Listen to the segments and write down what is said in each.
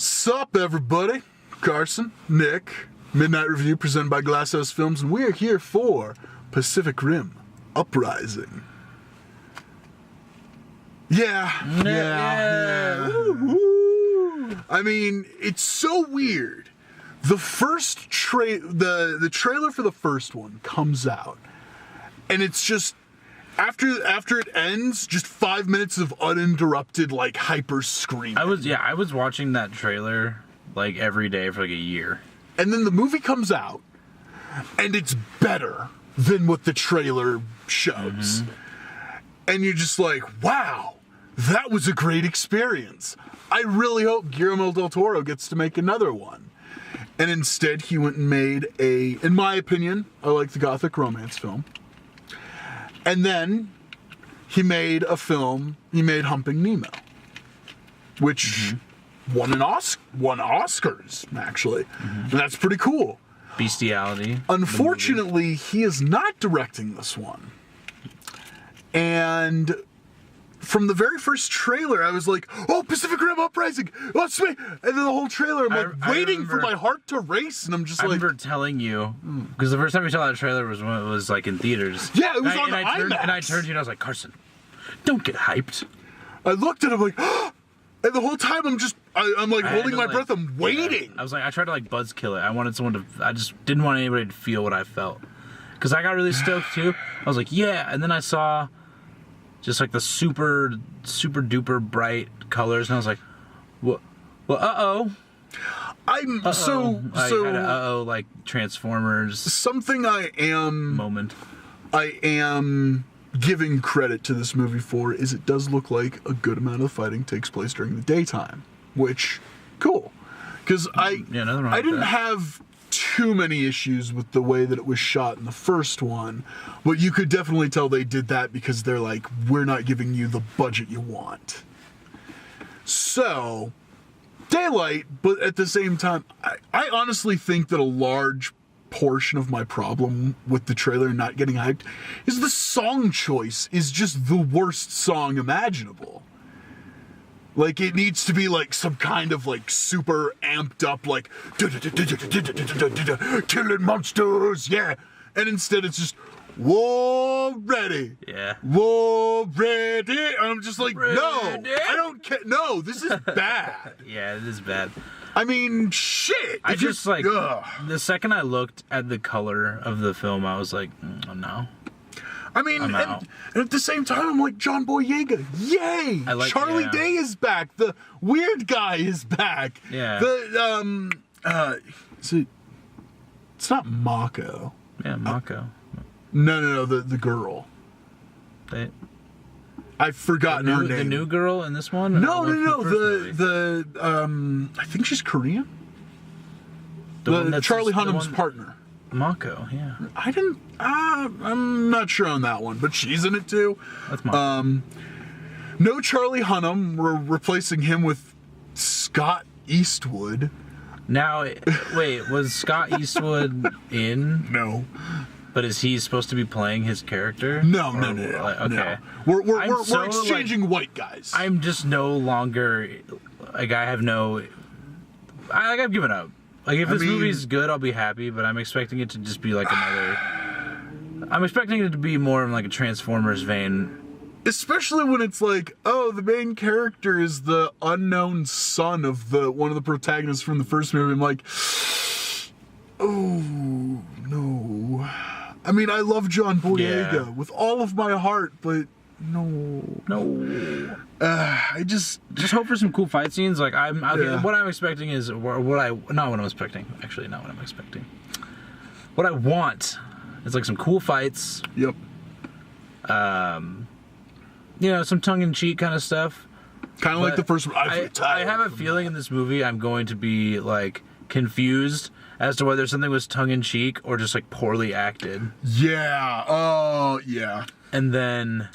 Sup, everybody? Carson, Nick, Midnight Review presented by Glasshouse Films, and we're here for Pacific Rim Uprising. Yeah. Woo-hoo. I mean, it's so weird. The first the trailer for the first one comes out, and it's just after it ends, just 5 minutes of uninterrupted like hyper screaming. I was watching that trailer like every day for like a year. And then the movie comes out, and it's better than what the trailer shows. Mm-hmm. And you're just like, wow, that was a great experience. I really hope Guillermo del Toro gets to make another one. And instead, he went and made in my opinion, I like the gothic romance film. And then he made a film, he made Humping Nemo, which won Oscars, actually. Mm-hmm. And that's pretty cool. Bestiality. Unfortunately, he is not directing this one. And from the very first trailer, I was like, oh, Pacific Rim Uprising, oh, sweet. And then the whole trailer, I'm like waiting for my heart to race, and I'm just like... I remember telling you, because the first time we saw that trailer was when it was like in theaters. Yeah, it was on IMAX. And I turned to you and I was like, Carson, don't get hyped. I looked at him like, oh! And the whole time I'm like holding my breath, I'm waiting. Yeah. I was like, I tried to like buzzkill it. I wanted someone to, I just didn't want anybody to feel what I felt. Because I got really stoked too. I was like, yeah, and then I saw just like the super duper bright colors, and I was like, well, uh-oh. Like Transformers. Something I am giving credit to this movie for is it does look like a good amount of the fighting takes place during the daytime, which, cool. Because I didn't have too many issues with the way that it was shot in the first one, but you could definitely tell they did that because they're like, we're not giving you the budget you want. So, daylight, but at the same time, I honestly think that a large portion of my problem with the trailer not getting hyped is the song choice is just the worst song imaginable. Like, it needs to be like some kind of like super amped up like killing monsters, yeah. And instead it's just war ready. Yeah. War ready. And I'm just like, ready. No, I don't care. No, this is bad. Yeah, it is bad. I mean, shit. I just like, the second I looked at the color of the film, I was like, oh no. I mean, and at the same time, I'm like, John Boyega, yay! Charlie Day is back. The weird guy is back. Yeah. It's not Mako. Yeah, Mako. No, the girl. I've forgotten her name. The new girl in this one? No. I think she's Korean. Charlie Hunnam's partner. Mako, yeah. I'm not sure on that one, but she's in it too. That's Mako. No Charlie Hunnam. We're replacing him with Scott Eastwood. Now, wait, was Scott Eastwood in? No. But is he supposed to be playing his character? No. Okay. No. We're exchanging white guys. I'm just no longer, like, I've given up. Like, if this movie's good, I'll be happy, but I'm expecting it to just be like I'm expecting it to be more in like a Transformers vein. Especially when it's like, oh, the main character is the unknown son of one of the protagonists from the first movie. I'm like, oh, no. I mean, I love John Boyega with all of my heart, but no. I just hope for some cool fight scenes. Like what I'm expecting is not what I'm expecting. Actually, not what I'm expecting. What I want is like some cool fights. Yep. Some tongue-in-cheek kind of stuff. Kind of like the first one. I have a feeling in this movie I'm going to be like confused as to whether something was tongue-in-cheek or just like poorly acted. Yeah. Oh, yeah. And then...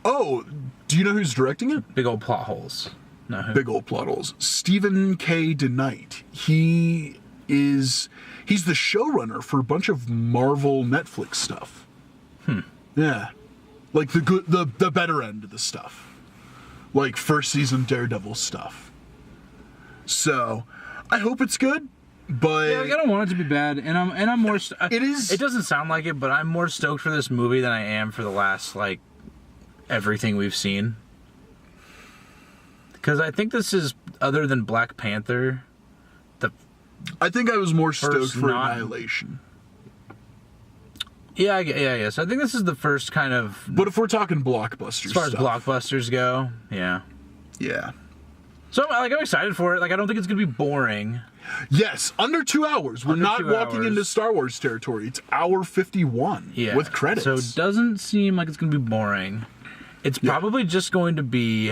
Oh, do you know who's directing it? Big old plot holes. No, who? Big old plot holes. Stephen K. DeKnight. He's the showrunner for a bunch of Marvel Netflix stuff. Yeah. Like the better end of the stuff. Like first season Daredevil stuff. So, I hope it's good, but Yeah, like, I don't want it to be bad, and I'm more. it is. It doesn't sound like it, but I'm more stoked for this movie than I am for the last like everything we've seen. Because I think this is, other than Black Panther, I think I was more stoked for not- Annihilation. Yeah. So I think this is the first kind of, But if we're talking blockbusters, as far as stuff, blockbusters go, yeah. yeah. So like I'm excited for it. Like I don't think it's gonna be boring. Yes, under 2 hours. We're Under not 2 walking hours. into Star Wars territory. It's hour 51 Yeah. with credits. So it doesn't seem like it's gonna be boring. It's probably just going to be.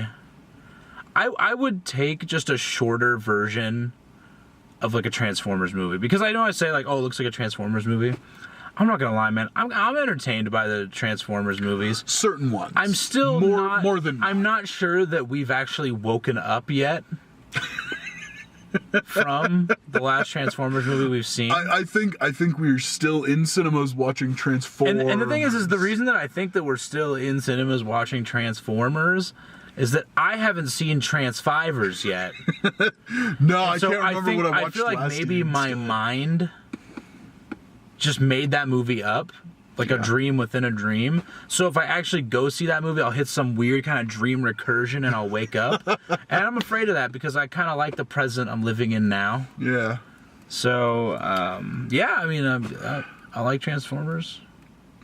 I would take just a shorter version of like a Transformers movie, because I know I say like, oh, it looks like a Transformers movie. I'm not gonna lie, man. I'm entertained by the Transformers movies. Certain ones. I'm still more than I'm not sure that we've actually woken up yet from the last Transformers movie we've seen. I think we're still in cinemas watching Transformers. And the thing is the reason that I think that we're still in cinemas watching Transformers is that I haven't seen Transfivers yet. No, I So can't remember what I watched feel like last maybe year my instead. mind just made that movie up, like a dream within a dream. So if I actually go see that movie, I'll hit some weird kind of dream recursion and I'll wake up. And I'm afraid of that because I kind of like the present I'm living in now. Yeah. So, yeah, I mean, I like Transformers,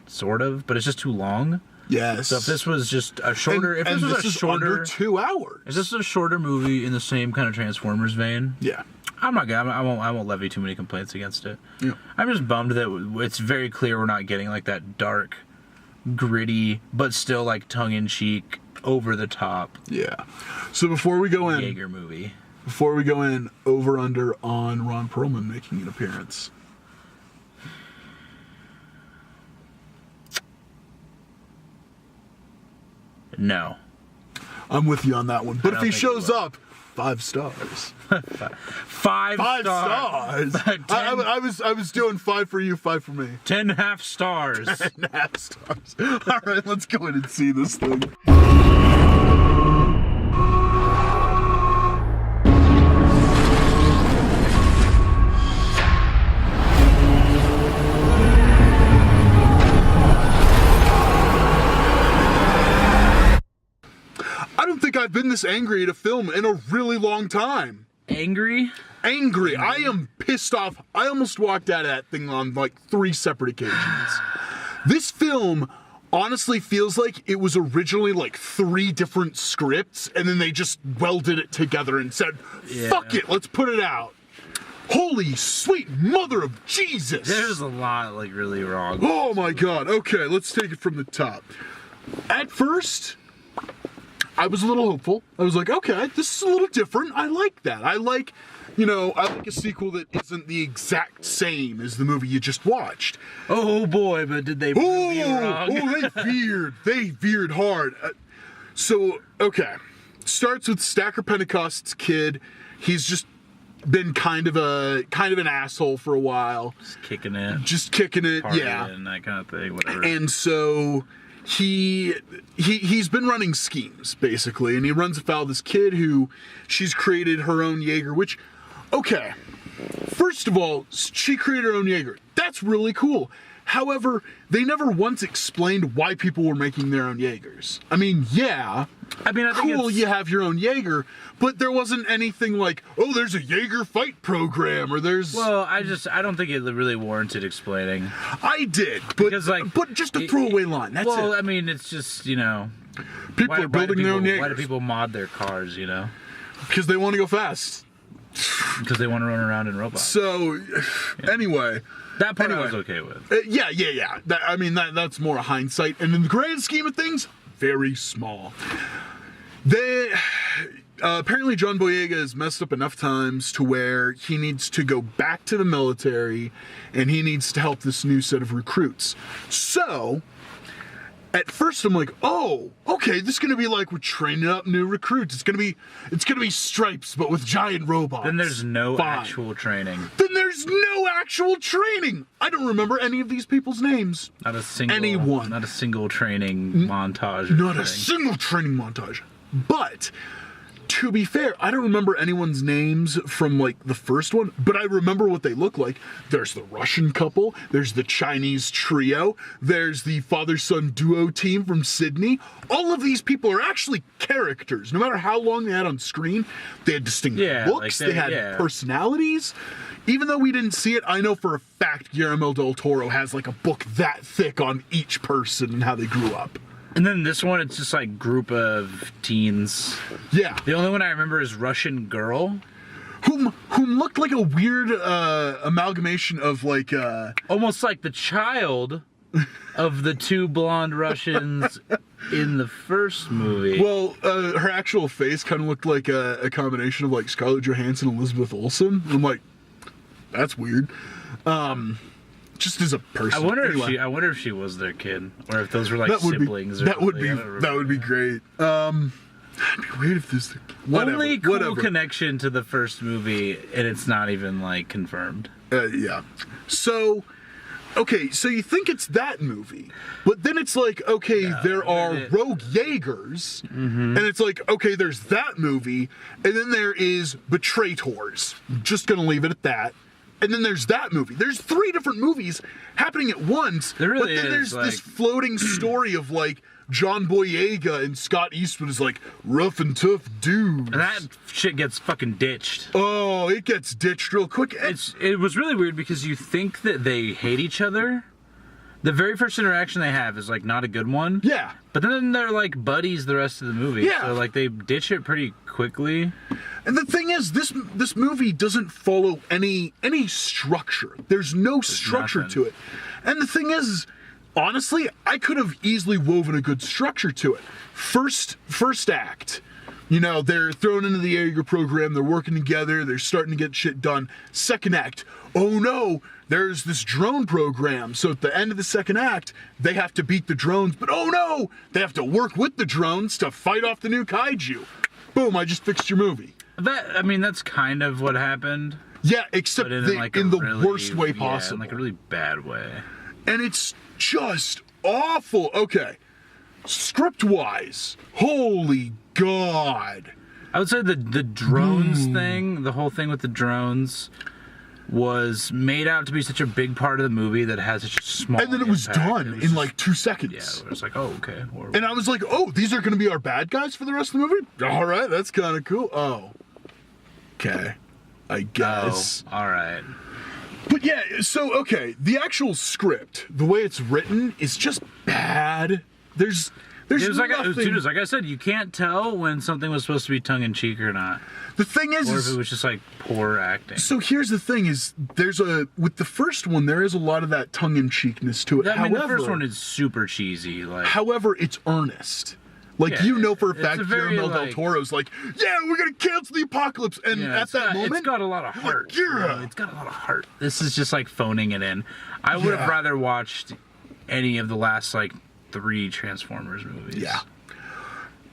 sort of, but it's just too long. Yes. So if this was just a shorter, and this if is under 2 hours. this was a shorter movie in the same kind of Transformers vein, Yeah. I'm not gonna, I won't levy too many complaints against it. Yeah. I'm just bummed that it's very clear we're not getting like that dark, gritty, but still like tongue-in-cheek, over the top Yeah. So before we go in, Jaeger movie. over under on Ron Perlman making an appearance. No. I'm with you on that one. But if don't he think shows he will. up, 5 stars. Five 5 stars. stars. I was doing 5 for you, 5 for me. 10.5 stars. 10.5 stars. All right, let's go in and see this thing. I don't think I've been this angry at a film in a really long time. Angry? Angry. I am pissed off. I almost walked out of that thing on like 3 separate occasions. This film honestly feels like it was originally like 3 different scripts and then they just welded it together and said, fuck it, let's put it out. Holy sweet mother of Jesus. There's a lot like really wrong. Oh my god. Okay, let's take it from the top. At first, I was a little hopeful. I was like, okay, this is a little different. I like that. I like a sequel that isn't the exact same as the movie you just watched. Oh boy, but did they prove you wrong? They veered hard. So, okay. Starts with Stacker Pentecost's kid. He's just been kind of an asshole for a while. Just kicking it. Partying, Yeah. And that kind of thing, whatever. And so he's been running schemes, basically, and he runs afoul of this kid who she's created her own Jaeger, which, okay, first of all, she created her own Jaeger. That's really cool. However, they never once explained why people were making their own Jaegers. I mean, yeah, I think cool, you have your own Jaeger, but there wasn't anything like, oh, there's a Jaeger fight program, or there's... Well, I don't think it really warranted explaining. I did, but, Because, but just a throwaway line, that's Well, it. I mean, it's just, People why are building do their own people- Why do Jaegers people mod their cars, because they want to go fast. Because they want to run around in robots. So, anyway... That part I Anyway. was okay with. Yeah. That's more hindsight. And in the grand scheme of things, very small. Apparently John Boyega has messed up enough times to where he needs to go back to the military and he needs to help this new set of recruits. So, at first I'm like, oh, okay, this is gonna be like we're training up new recruits. It's gonna be Stripes, but with giant robots. Then there's no Fine. actual training. Then there's no actual training. I don't remember any of these people's names. Not a single Anyone. Not a single training montage. Or Not a thing. single training montage. But to be fair, I don't remember anyone's names from like the first one, but I remember what they look like. There's the Russian couple, there's the Chinese trio, there's the father-son duo team from Sydney. All of these people are actually characters. No matter how long they had on screen, they had distinct looks, like they had personalities. Even though we didn't see it, I know for a fact Guillermo del Toro has like a book that thick on each person and how they grew up. And then this one, it's just like group of teens. Yeah. The only one I remember is Russian Girl. Whom looked like a weird amalgamation of like... almost like the child of the two blonde Russians in the first movie. Well, her actual face kind of looked like a combination of like Scarlett Johansson and Elizabeth Olsen. I'm like, that's weird. Just as a person. I wonder if she was their kid, or if those were like siblings. That would be great. That'd be weird if this. Only cool connection to the first movie, and it's not even like confirmed. Yeah. So, okay, so you think it's that movie, but then it's like, okay, there are rogue Jaegers, and it's like, okay, there's that movie, and then there is Betraytors. Just gonna leave it at that. And then there's that movie. There's 3 different movies happening at once. There really but then there's like... this floating story of like John Boyega and Scott Eastwood is like rough and tough dudes. And that shit gets fucking ditched. Oh, it gets ditched real quick. It was really weird because you think that they hate each other. The very first interaction they have is like not a good one. Yeah. But then they're like buddies the rest of the movie. Yeah. So like they ditch it pretty quickly. And the thing is, this movie doesn't follow any structure. There's no structure to it. And the thing is, honestly, I could have easily woven a good structure to it. First act. You know, they're thrown into the Jaeger program, they're working together, they're starting to get shit done. Second act, oh no, there's this drone program. So at the end of the second act, they have to beat the drones, but oh no, they have to work with the drones to fight off the new kaiju. Boom, I just fixed your movie. That's kind of what happened. Yeah, except in the really, worst way possible. In like a really bad way. And it's just awful. Okay, script-wise, holy God. I would say the drones thing, the whole thing with the drones, was made out to be such a big part of the movie that has such a small And then it was done in like 2 seconds. Yeah, it was like, oh, okay. And I was like, oh, these are going to be our bad guys for the rest of the movie? All right, that's kind of cool. Oh. Okay. I guess. Oh, all right. But yeah, so, okay, the actual script, the way it's written, is just bad. There's nothing... Like I said, you can't tell when something was supposed to be tongue-in-cheek or not. The thing is... Or if it was just, like, poor acting. So here's the thing is, with the first one, there is a lot of that tongue-in-cheekness to it. I mean, the first one is super cheesy. Like, however, it's earnest. Like, yeah, for a fact, Guillermo del Toro's like, yeah, we're going to cancel the apocalypse. And at that moment... It's got a lot of heart. Like, yeah. It's got a lot of heart. This is just, like, phoning it in. I would have rather watched any of the last, like, 3 Transformers movies. Yeah.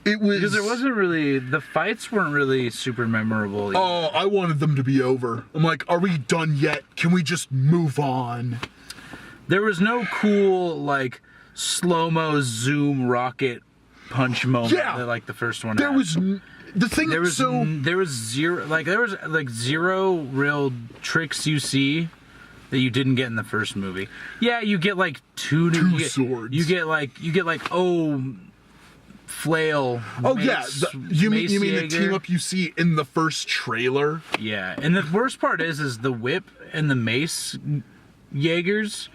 It was... Because there wasn't really... The fights weren't really super memorable either. Oh, I wanted them to be over. I'm like, are we done yet? Can we just move on? There was no cool, like, slow-mo zoom rocket punch moment that, like, the first one There had. was... The thing there was zero real tricks you see that you didn't get in the first movie. Yeah, you get like two swords. You get like flail. Oh mace, you mean the team up you see in the first trailer? Yeah, and the worst part is the whip and the mace Jaegers.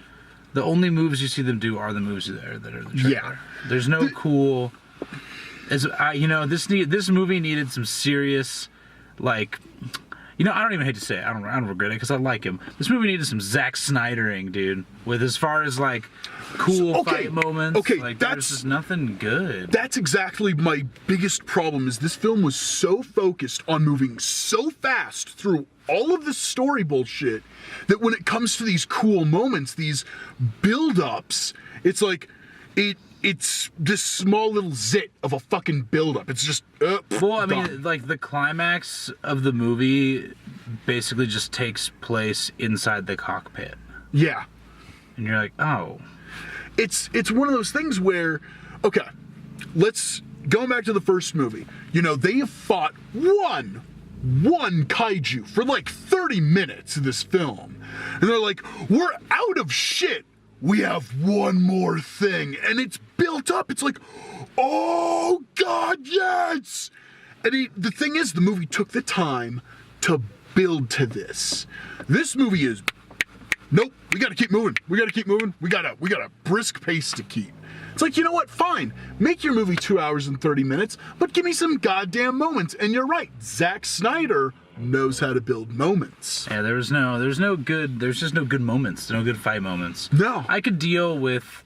The only moves you see them do are the moves that are the trailer. Yeah, there's no cool. This movie needed some serious, like, I don't even hate to say it. I don't regret it because I like him. This movie needed some Zack Snydering, dude. With as far as like cool fight moments. Okay, like, there's just nothing good. That's exactly my biggest problem. Is this film was so focused on moving so fast through all of the story bullshit that when it comes to these cool moments, these build-ups, it's like it's this small little zit of a fucking build-up. It's just mean, like, the climax of the movie basically just takes place inside the cockpit. Yeah. And you're like, oh. It's one of those things where, okay, let's going back to the first movie, you know, they have fought one kaiju for like 30 minutes in this film. And they're like, we're out of shit. We have one more thing. And it's built up. It's like, oh, God, yes. And the thing is, the movie took the time to build to this. This movie is, nope, we got to keep moving. We got to keep moving. We got a brisk pace to keep. It's like, you know what? Fine. Make your movie 2 hours and 30 minutes, but give me some goddamn moments. And you're right. Zack Snyder knows how to build moments. Yeah, there's just no good moments. No good fight moments. No. I could deal with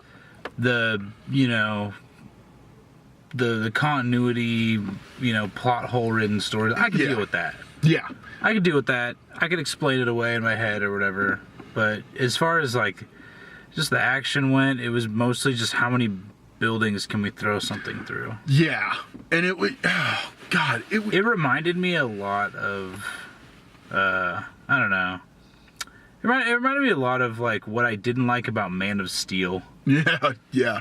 the continuity, plot hole ridden story. I could deal with that. Yeah. I could deal with that. I could explain it away in my head or whatever. But as far as like just the action went, it was mostly just how many buildings can we throw something through. Yeah. And it would, oh God, it reminded me a lot of, I don't know. It reminded me a lot of like what I didn't like about Man of Steel. Yeah.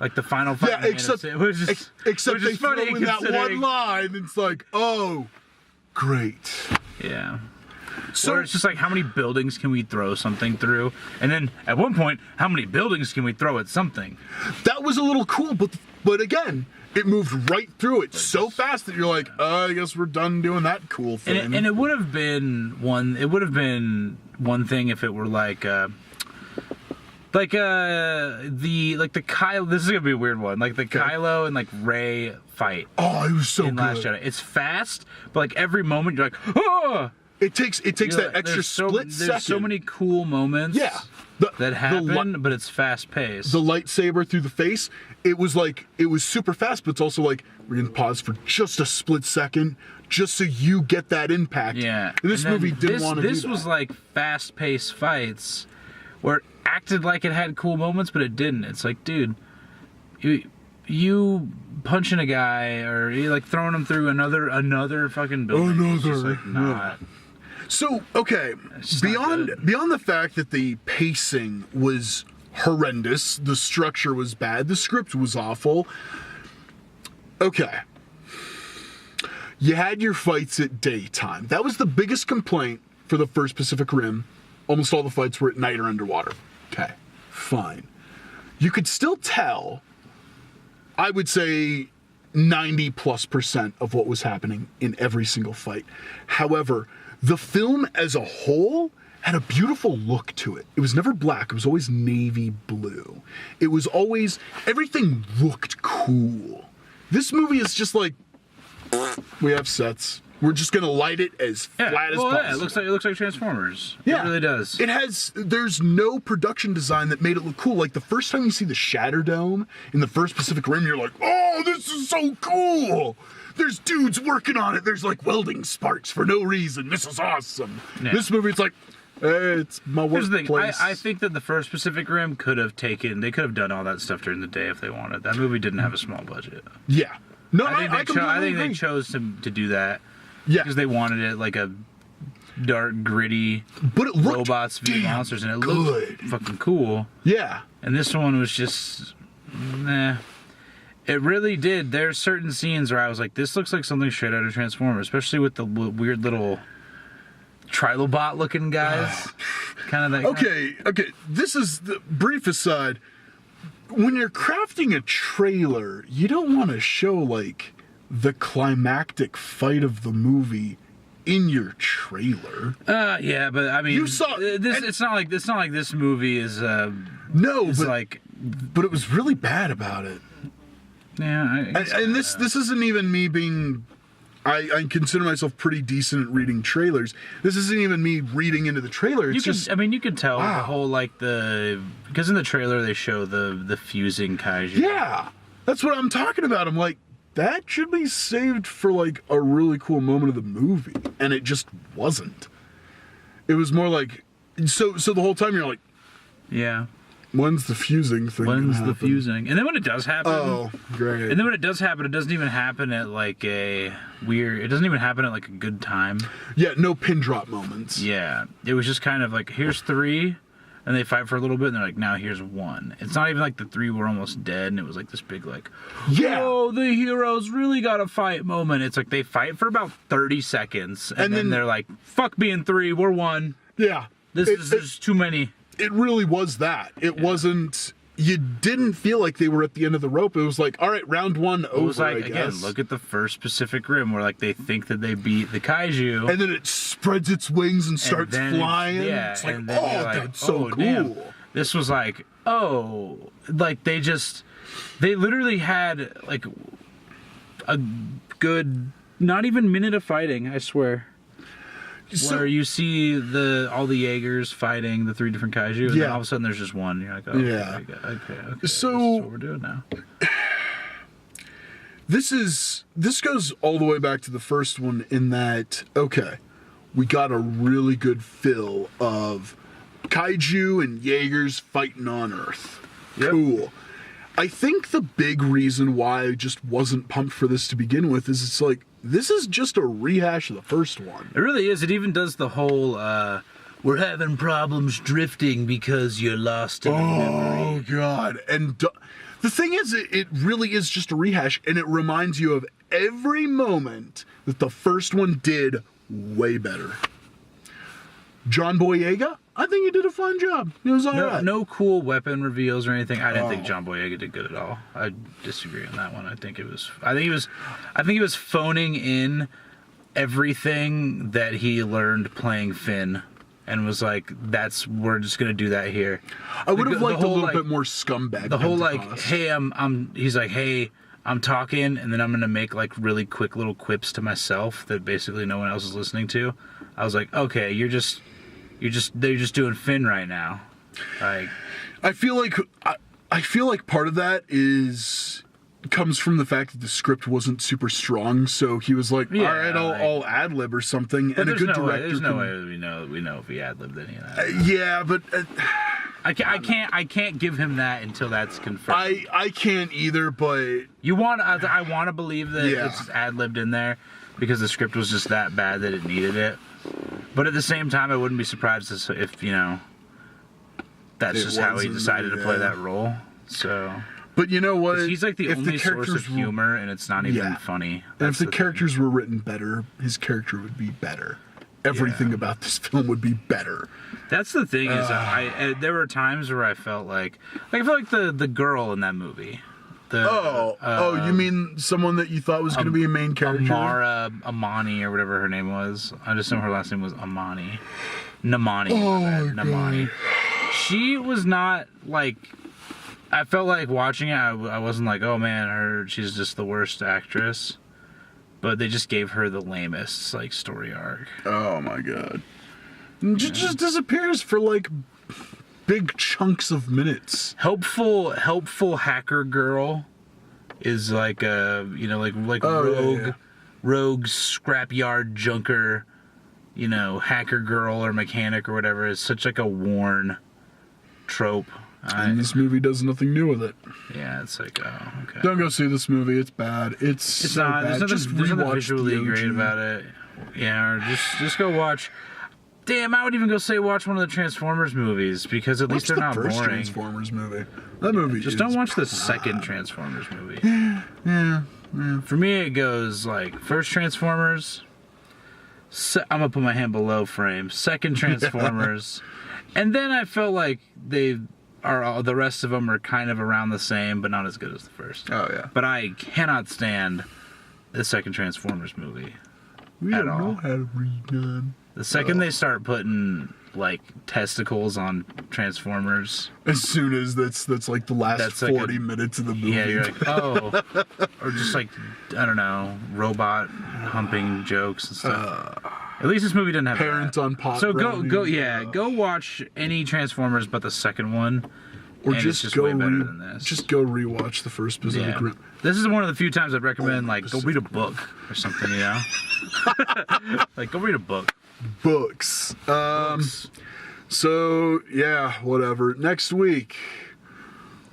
Like the final fight. Yeah, except they throw in that one line. It's like, oh, great. Yeah. So it's just like, how many buildings can we throw something through? And then at one point, how many buildings can we throw at something? That was a little cool, but again, it moved right through it so fast that you're like, I guess we're done doing that cool thing. And it would have been one thing if it were like the Kylo. This is gonna be a weird one. Like the Kylo and like Rey fight. Oh, it was so in good. Last Jedi. It's fast, but like every moment you're like, oh. It takes that extra split second. There's so many cool moments. Yeah. That happen, but it's fast paced. The lightsaber through the face. It was super fast, but it's also like, we're gonna pause for just a split second, just so you get that impact. Yeah. And this movie didn't want to do that. This was like fast paced fights where it acted like it had cool moments, but it didn't. It's like, dude, you punching a guy or you like throwing him through another fucking building. It's just like not. So, okay, beyond the fact that the pacing was horrendous, the structure was bad, the script was awful. Okay. You had your fights at daytime. That was the biggest complaint for the first Pacific Rim. Almost all the fights were at night or underwater. Okay, fine. You could still tell, I would say 90+% of what was happening in every single fight. However, the film as a whole had a beautiful look to it. It was never black. It was always navy blue. It was always, everything looked cool. This movie is just like, we have sets. We're just gonna light it as flat as possible. Yeah, it looks like Transformers. Yeah, it really does. There's no production design that made it look cool. Like the first time you see the Shatter Dome in the first Pacific Rim, you're like, oh, this is so cool. There's dudes working on it. There's like welding sparks for no reason. This is awesome. Yeah. This movie, it's like, it's my workplace. Here's the thing. I think that the first Pacific Rim they could have done all that stuff during the day if they wanted. That movie didn't have a small budget. Yeah. No, I think they chose to do that. Yeah. Because they wanted it like a dark, gritty but it looked robots v monsters, and it looked fucking cool. Yeah. And this one was just, It really did. There's certain scenes where I was like, this looks like something straight out of Transformers, especially with the weird little Trilobot looking guys. Kind of that. Okay. This is the brief aside. When you're crafting a trailer, you don't want to show like the climactic fight of the movie in your trailer. Yeah, but I mean, you saw this. It's not like this movie is. But it was really bad about it. Yeah, this isn't even me being. I consider myself pretty decent at reading trailers. This isn't even me reading into the trailer. It's you can tell the whole because in the trailer they show the fusing kaiju. Yeah, that's what I'm talking about. I'm like, that should be saved for like a really cool moment of the movie, and it just wasn't. It was more like so the whole time you're like, yeah. When's the fusing thing? When's the fusing? And then when it does happen, oh, great. And then when it does happen, it doesn't even happen at like a weird. It doesn't even happen at like a good time. Yeah, no pin drop moments. Yeah, it was just kind of like, here's 3. and they fight for a little bit, and they're like, now here's one. It's not even like the three were almost dead, and it was like this big like, oh, the heroes really got to fight moment. It's like they fight for about 30 seconds, and then they're like, fuck being three, we're one. Yeah. There's too many. It really was that. It wasn't... You didn't feel like they were at the end of the rope. It was like, all right, round one over, it was like, I guess. again, look at the first Pacific Rim where like they think that they beat the kaiju. And then it spreads its wings and starts flying. It's like, that's so cool. Damn. This was like, like they literally had like a good, not even minute of fighting, I swear. Where you see all the Jaegers fighting the three different kaiju, and then all of a sudden there's just one. You're like, okay, okay. So this is what we're doing now. This goes all the way back to the first one in that, okay, we got a really good fill of kaiju and Jaegers fighting on Earth. Yep. Cool. I think the big reason why I just wasn't pumped for this to begin with is it's like, this is just a rehash of the first one. It really is. It even does the whole, we're having problems drifting because you're lost in memory. Oh, God. And the thing is, it really is just a rehash, and it reminds you of every moment that the first one did way better. John Boyega, I think he did a fine job. It was all right. No cool weapon reveals or anything. I didn't think John Boyega did good at all. I disagree on that one. I think he was phoning in everything that he learned playing Finn, and was like, we're just gonna do that here. I would have liked a little bit more scumbag. The whole like, hey, he's like, hey, I'm talking, and then I'm gonna make like really quick little quips to myself that basically no one else is listening to. I was like, okay, they're just doing Finn right now. Like, I feel like part of that comes from the fact that the script wasn't super strong, so he was like, all right, I'll ad lib or something. But and a good director. There's no way we know if he ad libbed any of that. Yeah, but I can't give him that until that's confirmed. I can't either, but I want to believe that it's ad libbed in there because the script was just that bad that it needed it. But at the same time, I wouldn't be surprised if that's just how he decided to play that role. So, but you know what? He's like the only source of humor, and it's not even funny. And if the characters were written better, his character would be better. Everything about this film would be better. That's the thing is, there were times where I felt like the girl in that movie. You mean someone that you thought was going to be a main character? Amani or whatever her name was. I just know her last name was Amani. Namani. Namani. She was not like... I felt like watching it, I wasn't like, oh man, she's just the worst actress. But they just gave her the lamest like story arc. Oh my god. Just disappears for like... big chunks of minutes. Helpful hacker girl is like a rogue scrapyard junker, hacker girl or mechanic or whatever is such like a worn trope. And this movie does nothing new with it. Yeah, it's like, oh, okay. Don't go see this movie. It's bad. It's so not. bad. There's nothing visually great about it. Yeah, or just go watch. Damn, I would even go watch one of the Transformers movies because at least they're not boring. Transformers movie. That movie. Just don't watch the second Transformers movie. Yeah. For me, it goes like first Transformers. I'm gonna put my hand below frame. Second Transformers, and then I felt like the rest of them are kind of around the same, but not as good as the first. Oh yeah. But I cannot stand the second Transformers movie. We don't know how to read none. The second they start putting like testicles on Transformers, as soon as that's like the last 40 minutes of the movie. Yeah, you're like, oh, or just like I don't know, robot humping jokes and stuff. At least this movie didn't have parents that. On pot. So go watch any Transformers but the second one. Or just go way better than this. Just go rewatch the first Pacific Rim. This is one of the few times I'd recommend go read a book or something, like go read a book. Books. So yeah, whatever. Next week.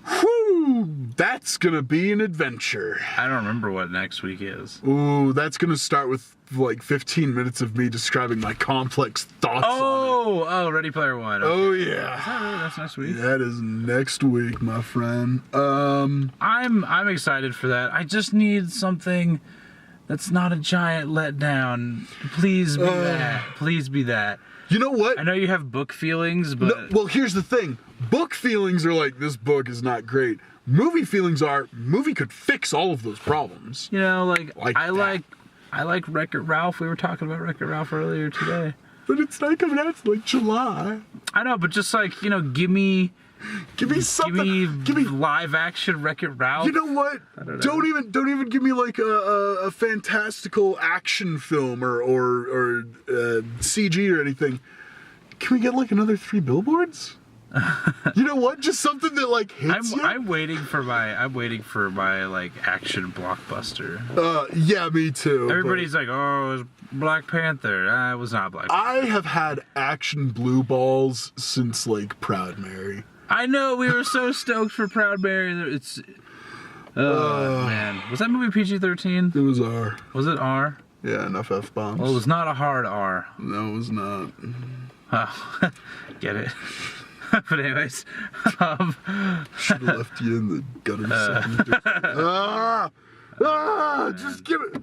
Whew, that's gonna be an adventure. I don't remember what next week is. Ooh, that's gonna start with like 15 minutes of me describing my complex thoughts on it. Oh, Ready Player One. Okay. Oh yeah. Is that really? That's next week. That is next week, my friend. I'm excited for that. I just need something that's not a giant letdown. Please be that. Please be that. You know what? I know you have book feelings, but No, well, here's the thing. Book feelings are like, this book is not great. Movie feelings are, movie could fix all of those problems. you know, like I that. like Wreck-It Ralph. We were talking about Wreck-It Ralph earlier today. But it's not coming out until like July. I know, but just like, give me something. Give me live action Wreck-It Ralph. You know what? Don't even give me like a fantastical action film or CG or anything. Can we get like another 3 billboards? You know what? Just something that like hits you. I'm waiting for my like action blockbuster. Yeah, me too. Everybody's like, oh, it was Black Panther. It was not Black Panther. I have had action blue balls since like Proud Mary. I know, we were so stoked for Proud Mary. It's man. Was that movie PG-13? It was R. Was it R? Yeah, enough F-bombs. Well, it was not a hard R. No, it was not. Oh, get it. But anyways, should have left you in the gutter. Just give it.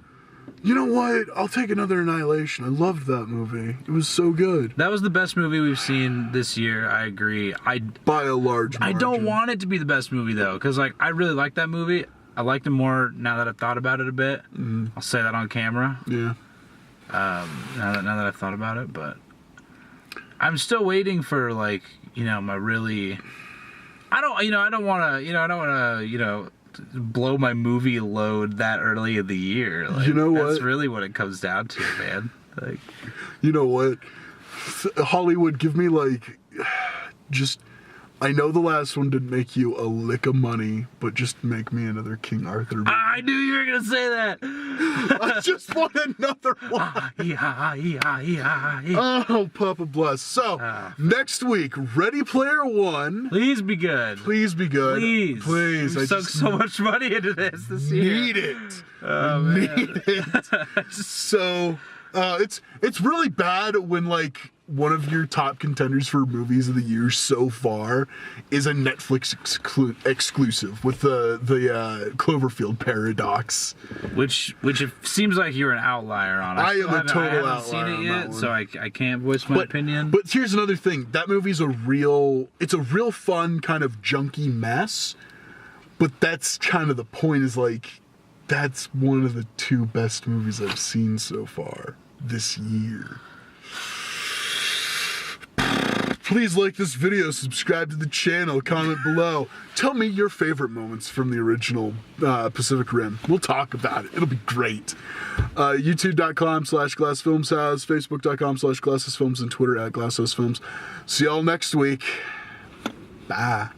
You know what? I'll take another Annihilation. I loved that movie. It was so good. That was the best movie we've seen this year. I agree. By a large margin. I don't want it to be the best movie though, because like I really like that movie. I liked it more now that I've thought about it a bit. Mm-hmm. I'll say that on camera. Yeah. Now that I've thought about it, but I'm still waiting for like my really. I don't want to blow my movie load that early in the year. Like, you know what? That's really what it comes down to, man. Like, you know what? Hollywood, give me like, just. I know the last one didn't make you a lick of money, but just make me another King Arthur movie. I knew you were gonna say that. I just want another one. Oh, Papa bless. So, next week, Ready Player One. Please be good. Please be good. Please. We sunk so much money into this year. Need it. Need it. So, it's really bad when like one of your top contenders for movies of the year so far is a Netflix exclusive with the Cloverfield paradox, which it seems like you're an outlier on. I am a total outlier. I haven't seen it yet, so I can't voice my opinion. But here's another thing: that movie's a real fun kind of junky mess. But that's kind of the point. Is like that's one of the 2 best movies I've seen so far this year. Please like this video, subscribe to the channel, comment below. Tell me your favorite moments from the original Pacific Rim. We'll talk about it. It'll be great. YouTube.com/GlassFilmsHouse, Facebook.com/GlassHouseFilms, and Twitter @GlassHouseFilms. See y'all next week. Bye.